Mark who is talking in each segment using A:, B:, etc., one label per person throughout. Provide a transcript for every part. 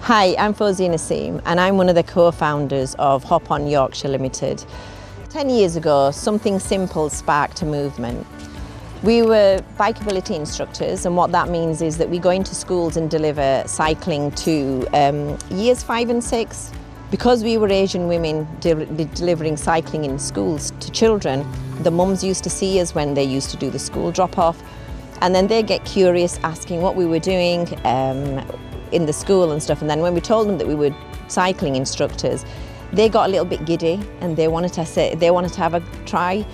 A: Hi, I'm Fawzia Naseem and I'm one of the co-founders of Hop On Yorkshire Limited. 10 years ago, something simple sparked a movement. We were bikeability instructors, and what that means is that we go into schools and deliver cycling to years 5 and 6. Because we were Asian women delivering cycling in schools to children, the mums used to see us when they used to do the school drop-off, and then they get curious asking what we were doing in the school and stuff. And then when we told them that we were cycling instructors, they got a little bit giddy and they wanted to have a try.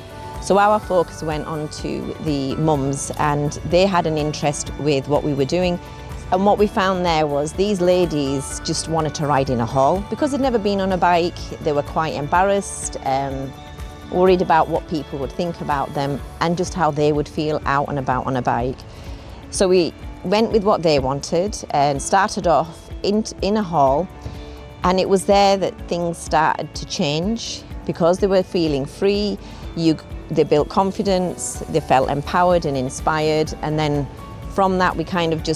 A: So our focus went on to the mums, and they had an interest with what we were doing. And what we found there was these ladies just wanted to ride in a hall. Because they'd never been on a bike, they were quite embarrassed, worried about what people would think about them and just how they would feel out and about on a bike. So we went with what they wanted and started off in a hall, and it was there that things started to change. Because they were feeling free, they built confidence, they felt empowered and inspired, and then from that we kind of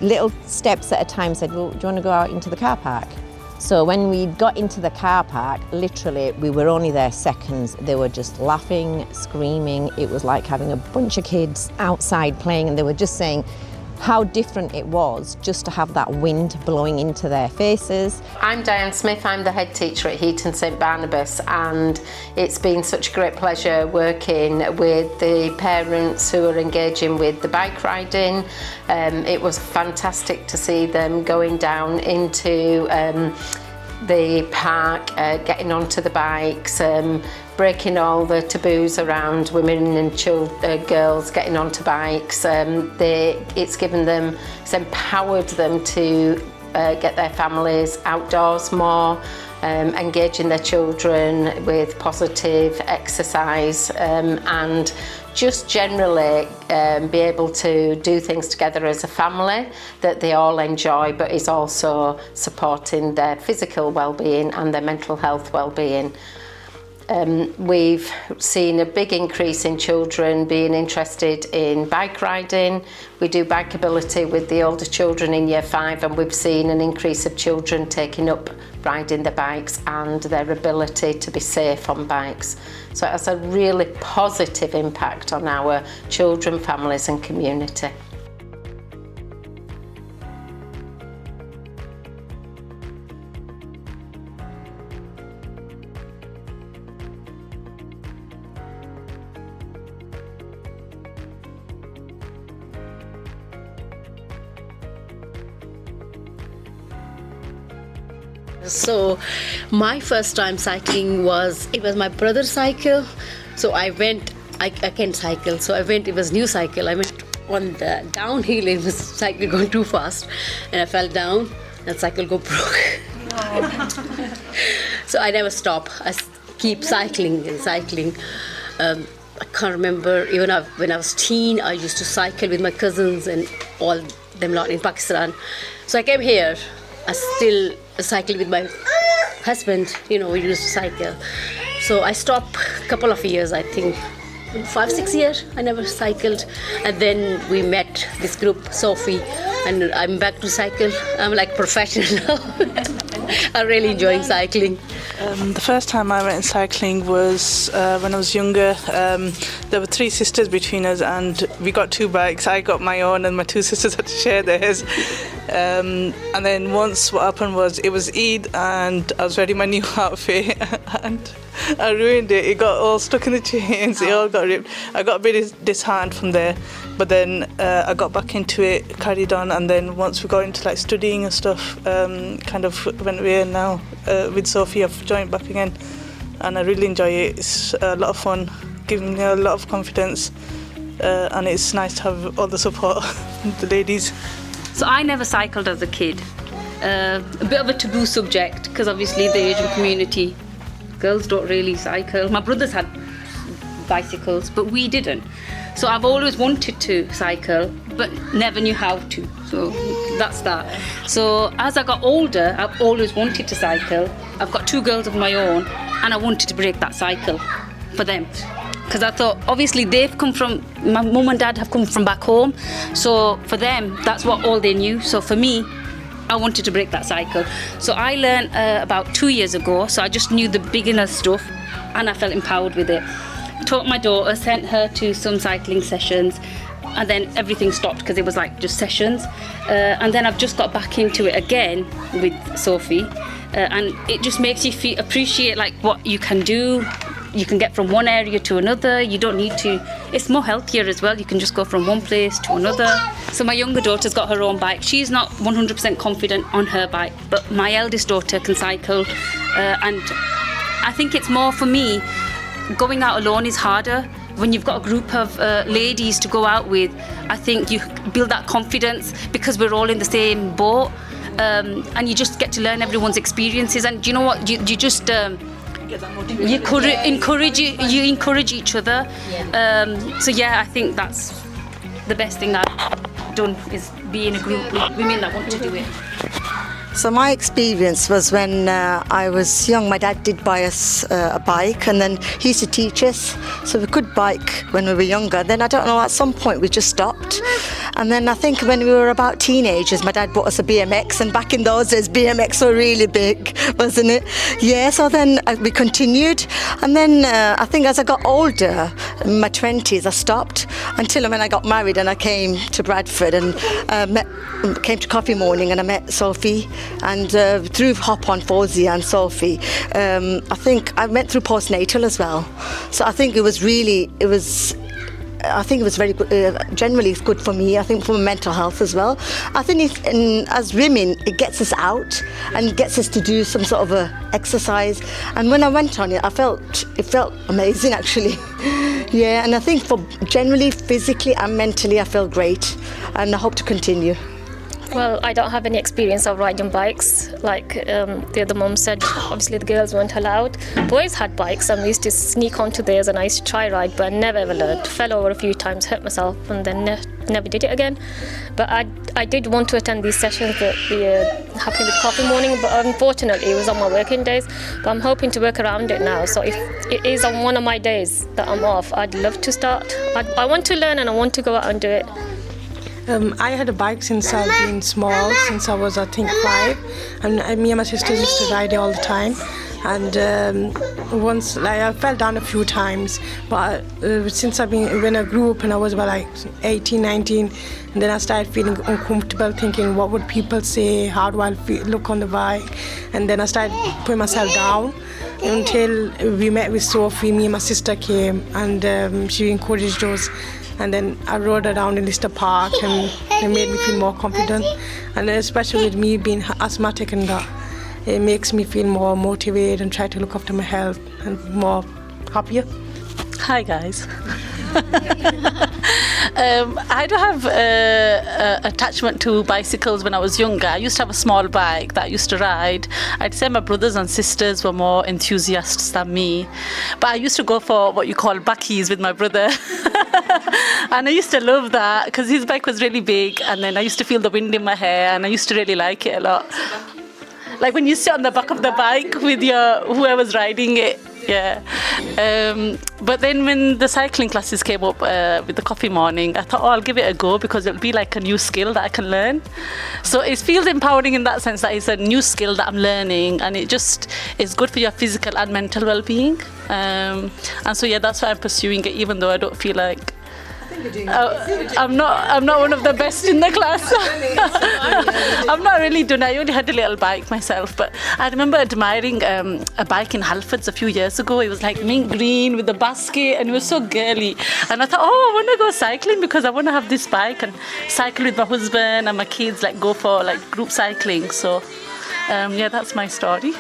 A: little steps at a time said, well, do you want to go out into the car park? So when we got into the car park, literally we were only there seconds. They were just laughing, screaming. It was like having a bunch of kids outside playing, and they were just saying how different it was just to have that wind blowing into their faces.
B: I'm Diane Smith, I'm the head teacher at Heaton St Barnabas, and it's been such a great pleasure working with the parents who are engaging with the bike riding. It was fantastic to see them going down into the park, getting onto the bikes, breaking all the taboos around women and girls getting onto bikes. It's empowered them to get their families outdoors more, engaging their children with positive exercise, and just generally be able to do things together as a family that they all enjoy, but is also supporting their physical well-being and their mental health well-being. We've seen a big increase in children being interested in bike riding. We do bikeability with the older children in year 5, and we've seen an increase of children taking up riding the bikes and their ability to be safe on bikes. So it has a really positive impact on our children, families and community.
C: So my first time cycling was my brother's cycle. So I can cycle. So it was new cycle. I went on the downhill, it was cycle going too fast, and I fell down and cycle go broke. Oh. So I never stop. I keep cycling and cycling. I can't remember, even when I was teen, I used to cycle with my cousins and all them lot in Pakistan. So I came here, I still cycle with my husband, we used to cycle. So I stopped a couple of years, I think 5-6 years I never cycled, and then we met this group, Sophie, and I'm back to cycle. I'm like professional now. I'm really enjoying cycling.
D: The first time I went cycling was when I was younger. There were 3 sisters between us, and we got 2 bikes. I got my own and my 2 sisters had to share theirs. And then once what happened was it was Eid and I was wearing my new outfit and I ruined it. It got all stuck in the chains. It all got ripped. I got a bit disheartened from there, but then I got back into it, carried on, and then once we got into like studying and stuff, kind of went away. Now with Sophie I've joined back again and I really enjoy it. It's a lot of fun, giving me a lot of confidence, and it's nice to have all the support from the ladies.
E: So I never cycled as a kid. A bit of a taboo subject because obviously the Asian community, girls don't really cycle. My brothers had bicycles, but we didn't. So I've always wanted to cycle, but never knew how to. So that's that. So as I got older, I've always wanted to cycle. I've got 2 girls of my own, and I wanted to break that cycle for them. Because I thought, obviously my mum and dad have come from back home, so for them, that's what all they knew. So for me, I wanted to break that cycle. So I learned about 2 years ago, so I just knew the beginner stuff and I felt empowered with it. Taught my daughter, sent her to some cycling sessions, and then everything stopped because it was like just sessions. And then I've just got back into it again with Sophie, and it just makes you appreciate like what you can do. You can get from one area to another. You don't need to. It's more healthier as well. You can just go from one place to another. So my younger daughter's got her own bike. She's not 100% confident on her bike, but my eldest daughter can cycle, and I think it's more for me. Going out alone is harder. When you've got a group of ladies to go out with, I think you build that confidence because we're all in the same boat, and you just get to learn everyone's experiences. And you know what? You just you encourage each other. So yeah, I think that's the best thing I've done, is be in a group with women that want to do it.
F: So my experience was when I was young, my dad did buy us a bike, and then he used to teach us. So we could bike when we were younger. Then I don't know, at some point we just stopped. And then I think when we were about teenagers, my dad bought us a BMX, and back in those days BMX were really big, wasn't it? Yeah, so then we continued. And then I think as I got older, in my 20s, I stopped until when I got married and I came to Bradford and came to Coffee Morning, and I met Sophie. And through Hop On Fawzia and Sophie, I think I went through postnatal as well. So I think it was very good. Generally, it's good for me. I think for my mental health as well. I think as women, it gets us out and gets us to do some sort of a exercise. And when I went on it, it felt amazing actually. Yeah, and I think for generally, physically and mentally, I feel great, and I hope to continue.
G: Well, I don't have any experience of riding bikes. Like the other mum said, obviously the girls weren't allowed. Boys had bikes, and we used to sneak onto theirs, and I used to try ride, but I never ever learned. Fell over a few times, hurt myself, and then never did it again. But I did want to attend these sessions that happened with Coffee Morning, but unfortunately it was on my working days. But I'm hoping to work around it now. So if it is on one of my days that I'm off, I'd love to start. I want to learn, and I want to go out and do it.
H: I had a bike since I've been small, since I was I think 5, and me and my sisters used to ride it all the time. And once, like, I fell down a few times, but since when I grew up and I was about like 18, 19, and then I started feeling uncomfortable, thinking what would people say, how do I look on the bike, and then I started putting myself down until we met with Sophie. Me and my sister came, and she encouraged us. And then I rode around in Lister Park, and it made me feel more confident. And especially with me being asthmatic and that, it makes me feel more motivated and try to look after my health and more happier.
D: Hi guys. I do have attachment to bicycles. When I was younger, I used to have a small bike that I used to ride. I'd say my brothers and sisters were more enthusiasts than me, but I used to go for what you call backies with my brother. And I used to love that because his bike was really big, and then I used to feel the wind in my hair, and I used to really like it a lot. Like when you sit on the back of the bike with whoever's riding it. Yeah. But then when the cycling classes came up with the Coffee Morning, I thought, I'll give it a go because it'll be like a new skill that I can learn. So it feels empowering in that sense that it's a new skill that I'm learning, and it just is good for your physical and mental well-being. And so yeah, that's why I'm pursuing it, even though I don't feel like I'm not one of the best in the class. I'm not really doing. I only had a little bike myself, but I remember admiring a bike in Halfords a few years ago. It was like mint green with a basket, and it was so girly. And I thought, I want to go cycling because I want to have this bike and cycle with my husband and my kids, like go for like group cycling. So yeah, that's my story.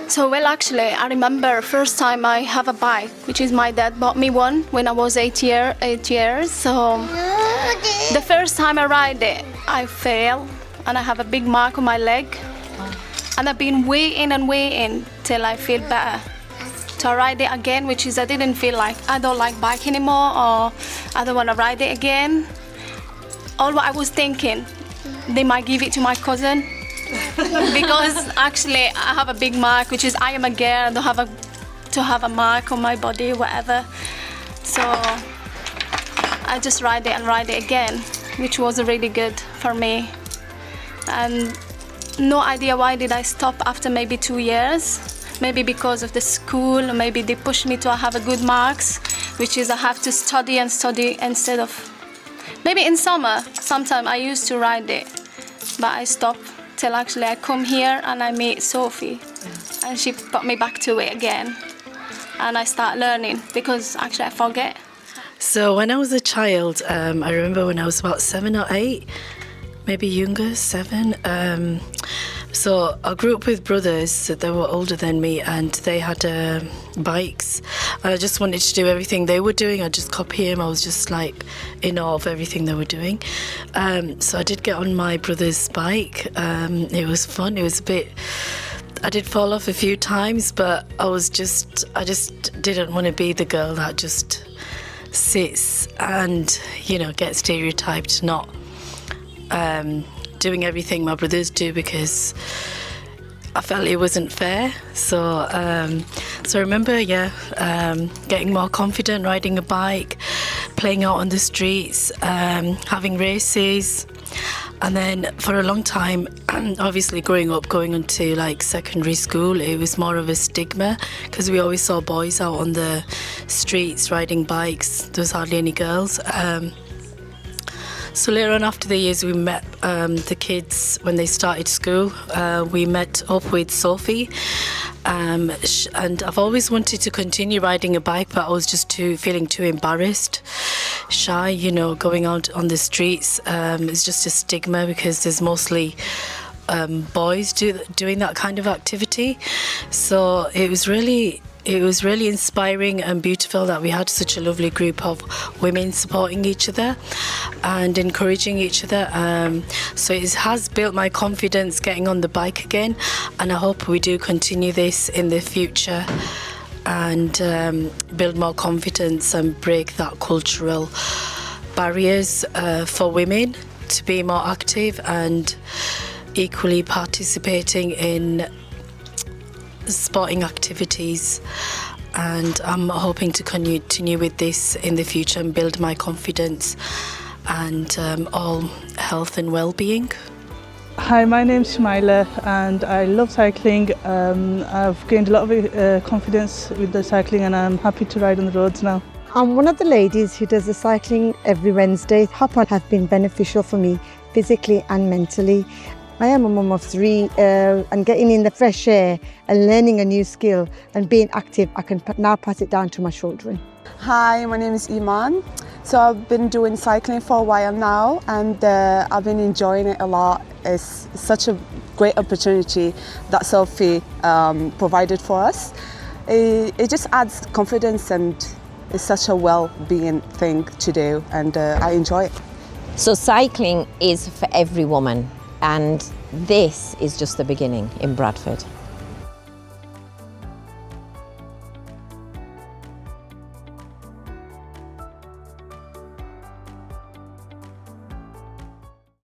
I: So, well, actually, I remember first time I have a bike, which is my dad bought me one when I was 8 years. So, the first time I ride it, I fell, and I have a big mark on my leg. And I've been waiting till I feel better to ride it again, which is I didn't feel like I don't like bike anymore, or I don't want to ride it again. All what I was thinking, they might give it to my cousin. Because actually I have a big mark, which is I am a girl, I don't have to have a mark on my body, whatever. So I just ride it again, which was really good for me. And no idea why did I stop after maybe 2 years. Maybe because of the school, or maybe they pushed me to have a good marks, which is I have to study and study instead of... Maybe in summer, sometime I used to ride it, but I stopped till actually I come here and I meet Sophie, and she put me back to it again, and I start learning because actually I forget.
J: So when I was a child, I remember when I was about 7 or 8, maybe younger, 7. So I grew up with brothers that were older than me, and they had bikes. And I just wanted to do everything they were doing. I just copy them. I was just like in awe of everything they were doing. So I did get on my brother's bike. It was fun. It was a bit... I did fall off a few times, but I just didn't want to be the girl that just sits and, you know, gets stereotyped, not doing everything my brothers do, because I felt it wasn't fair. So I remember, getting more confident riding a bike, playing out on the streets, having races. And then for a long time, obviously growing up, going into like secondary school, it was more of a stigma because we always saw boys out on the streets riding bikes. There was hardly any girls. So later on after the years, we met the kids when they started school. We met up with Sophie, and I've always wanted to continue riding a bike, but I was just feeling too embarrassed, shy, you know, going out on the streets. It's just a stigma because there's mostly boys doing that kind of activity. So it was really inspiring and beautiful that we had such a lovely group of women supporting each other and encouraging each other. So it has built my confidence getting on the bike again, and I hope we do continue this in the future and build more confidence and break that cultural barriers for women to be more active and equally participating in sporting activities. And I'm hoping to continue with this in the future and build my confidence and all health and well-being.
D: Hi, my name's Shmaila and I love cycling. I've gained a lot of confidence with the cycling and I'm happy to ride on the roads now.
F: I'm one of the ladies who does the cycling every Wednesday. Hop-on has been beneficial for me physically and mentally. I am a mum of 3 and getting in the fresh air and learning a new skill and being active, I can now pass it down to my children.
K: Hi, my name is Iman. So I've been doing cycling for a while now and I've been enjoying it a lot. It's such a great opportunity that Sophie provided for us. It just adds confidence and it's such a well-being thing to do, and I enjoy it.
A: So cycling is for every woman, and this is just the beginning in Bradford.